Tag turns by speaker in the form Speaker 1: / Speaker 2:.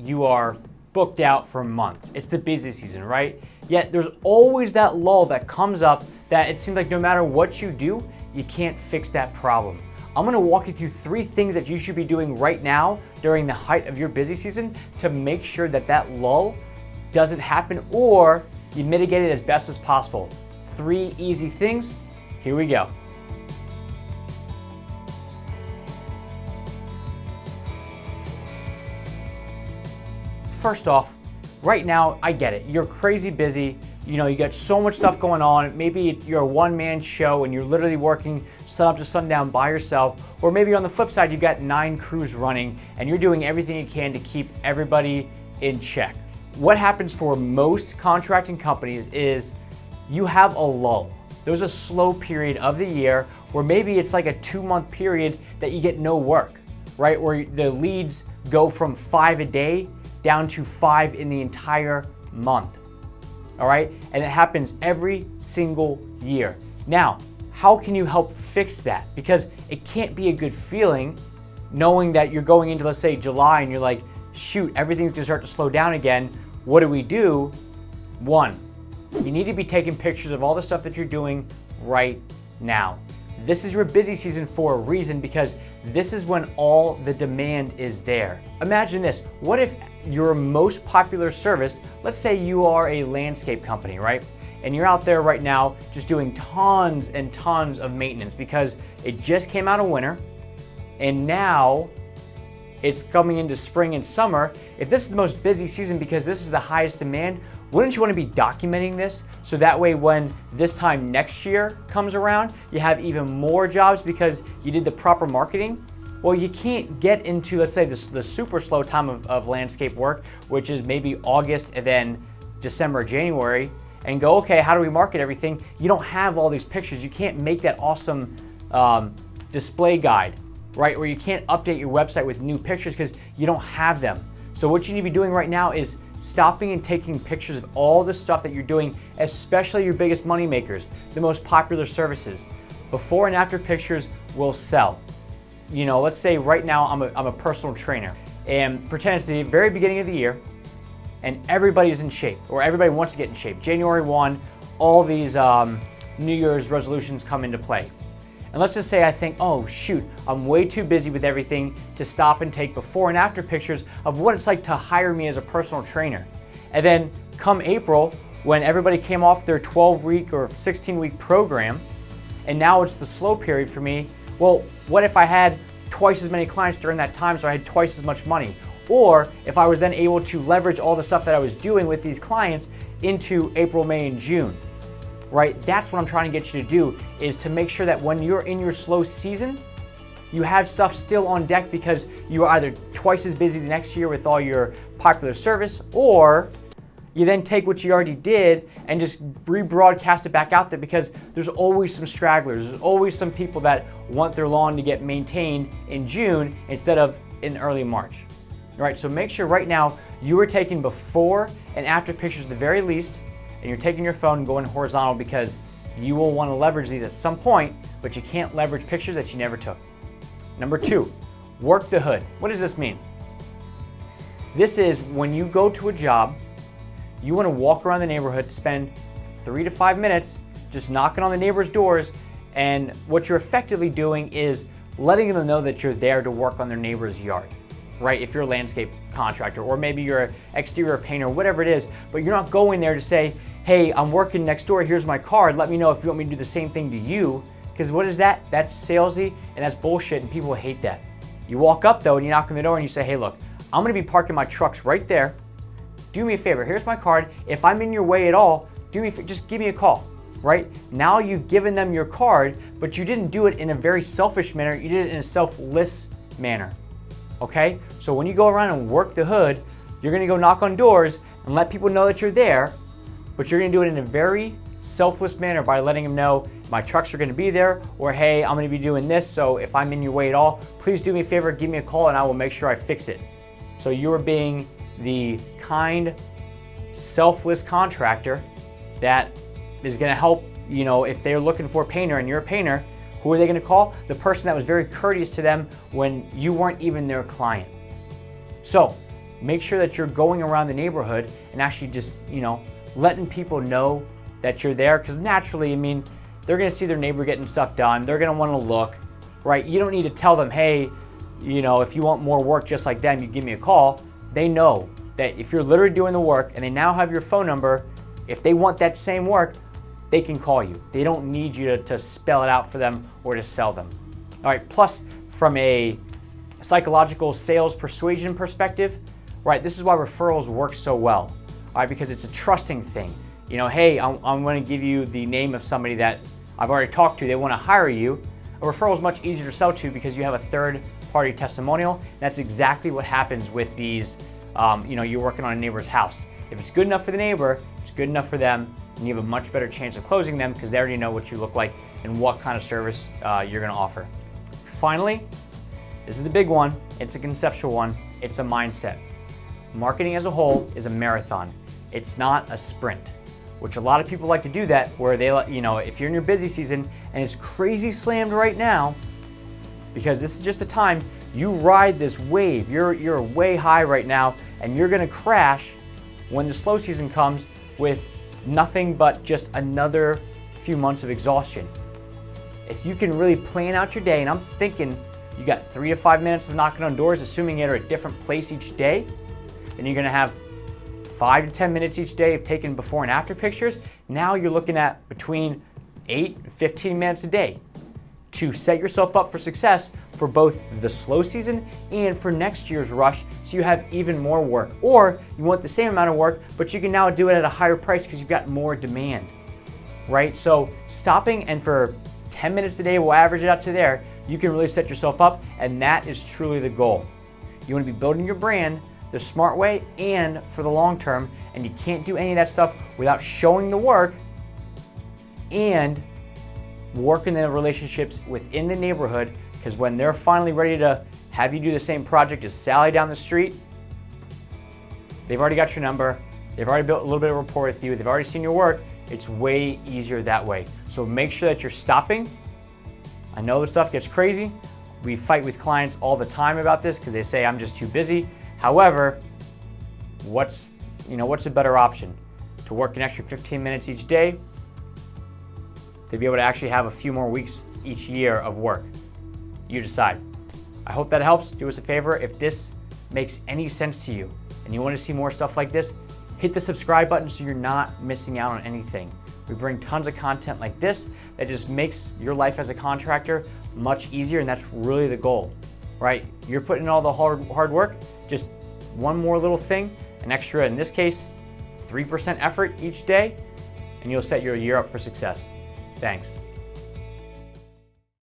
Speaker 1: You are booked out for months. It's the busy season, right? Yet there's always that lull that comes up that it seems like no matter what you do, you can't fix that problem. I'm gonna walk you through 3 things that you should be doing right now during the height of your busy season to make sure that that lull doesn't happen or you mitigate it as best as possible. 3 easy things. Here we go. First off, right now, I get it. You're crazy busy. You know, you got so much stuff going on. Maybe you're a one-man show and you're literally working sun up to sundown by yourself. Or maybe on the flip side, you've got 9 crews running and you're doing everything you can to keep everybody in check. What happens for most contracting companies is you have a lull. There's a slow period of the year where maybe it's like a 2-month period that you get no work, right? Where the leads go from 5 a day down to 5 in the entire month, all right? And it happens every single year. Now, how can you help fix that? Because it can't be a good feeling knowing that you're going into, let's say, July and you're like, shoot, everything's gonna start to slow down again. What do we do? 1, you need to be taking pictures of all the stuff that you're doing right now. This is your busy season for a reason because this is when all the demand is there. Imagine this, what if your most popular service, let's say you are a landscape company, right? And you're out there right now just doing tons and tons of maintenance because it just came out of winter and now it's coming into spring and summer. If this is the most busy season because this is the highest demand, wouldn't you want to be documenting this so that way when this time next year comes around, you have even more jobs because you did the proper marketing? Well, you can't get into, let's say, the super slow time of landscape work, which is maybe August and then December, January, and go, okay, how do we market everything? You don't have all these pictures. You can't make that awesome display guide, right? Or you can't update your website with new pictures because you don't have them. So what you need to be doing right now is stopping and taking pictures of all the stuff that you're doing, especially your biggest money makers, the most popular services. Before and after pictures will sell. You know, let's say right now I'm a personal trainer and pretend it's the very beginning of the year and everybody's in shape or everybody wants to get in shape. January 1, all these New Year's resolutions come into play. And let's just say I think, oh shoot, I'm way too busy with everything to stop and take before and after pictures of what it's like to hire me as a personal trainer. And then come April, when everybody came off their 12-week or 16-week program, and now it's the slow period for me, well, what if I had twice as many clients during that time so I had twice as much money? Or if I was then able to leverage all the stuff that I was doing with these clients into April, May, and June, right? That's what I'm trying to get you to do, is to make sure that when you're in your slow season, you have stuff still on deck because you are either twice as busy the next year with all your popular service, or you then take what you already did and just rebroadcast it back out there because there's always some stragglers. There's always some people that want their lawn to get maintained in June instead of in early March. All right, so make sure right now you are taking before and after pictures at the very least, and you're taking your phone and going horizontal because you will want to leverage these at some point, but you can't leverage pictures that you never took. Number 2, work the hood. What does this mean? This is when you go to a job, you want to walk around the neighborhood, spend 3 to 5 minutes just knocking on the neighbors' doors, and what you're effectively doing is letting them know that you're there to work on their neighbor's yard, right? If you're a landscape contractor, or maybe you're an exterior painter, whatever it is, but you're not going there to say, hey, I'm working next door, here's my card, let me know if you want me to do the same thing to you, because what is that? That's salesy and that's bullshit and people hate that. You walk up though and you knock on the door and you say, hey look, I'm gonna be parking my trucks right there. Do me a favor, here's my card. If I'm in your way at all, just give me a call, right? Now you've given them your card, but you didn't do it in a very selfish manner, you did it in a selfless manner, okay? So when you go around and work the hood, you're gonna go knock on doors and let people know that you're there, but you're gonna do it in a very selfless manner by letting them know my trucks are gonna be there, or hey, I'm gonna be doing this, so if I'm in your way at all, please do me a favor, give me a call and I will make sure I fix it. So you're being the kind, selfless contractor that is gonna help, you know, if they're looking for a painter and you're a painter, who are they gonna call? The person that was very courteous to them when you weren't even their client. So make sure that you're going around the neighborhood and actually just, letting people know that you're there, because naturally, I mean, they're gonna see their neighbor getting stuff done. They're gonna wanna look, right? You don't need to tell them, hey, if you want more work just like them, you give me a call. They know that if you're literally doing the work and they now have your phone number, if they want that same work, they can call you. They don't need you to spell it out for them or to sell them. All right, plus from a psychological sales persuasion perspective, right, this is why referrals work so well, all right, because it's a trusting thing. Hey, I'm going to give you the name of somebody that I've already talked to. They want to hire you. A referral is much easier to sell to because you have a third-party testimonial. That's exactly what happens with these. You're working on a neighbor's house. If it's good enough for the neighbor, it's good enough for them, and you have a much better chance of closing them because they already know what you look like and what kind of service you're going to offer. Finally, this is the big one. It's a conceptual one. It's a mindset. Marketing as a whole is a marathon. It's not a sprint, which a lot of people like to do that where they, if you're in your busy season and it's crazy slammed right now, because this is just the time you ride this wave. You're way high right now and you're gonna crash when the slow season comes with nothing but just another few months of exhaustion. If you can really plan out your day, and I'm thinking you got 3 to 5 minutes of knocking on doors, assuming you're at a different place each day, then you're gonna have 5 to 10 minutes each day of taking before and after pictures. Now you're looking at between 8 and 15 minutes a day to set yourself up for success for both the slow season and for next year's rush, so you have even more work. Or you want the same amount of work, but you can now do it at a higher price because you've got more demand, right? So stopping and for 10 minutes a day, we'll average it out to there, you can really set yourself up, and that is truly the goal. You want to be building your brand the smart way and for the long term, and you can't do any of that stuff without showing the work and working the relationships within the neighborhood, because when they're finally ready to have you do the same project as Sally down the street, they've already got your number, they've already built a little bit of rapport with you, they've already seen your work. It's way easier that way. So make sure that you're stopping. I know this stuff gets crazy. We fight with clients all the time about this because they say I'm just too busy. However, what's a better option? To work an extra 15 minutes each day, to be able to actually have a few more weeks each year of work. You decide. I hope that helps. Do us a favor. If this makes any sense to you and you want to see more stuff like this, hit the subscribe button so you're not missing out on anything. We bring tons of content like this that just makes your life as a contractor much easier, and that's really the goal, right? You're putting in all the hard work, just one more little thing, an extra, in this case, 3% effort each day, and you'll set your year up for success. Thanks.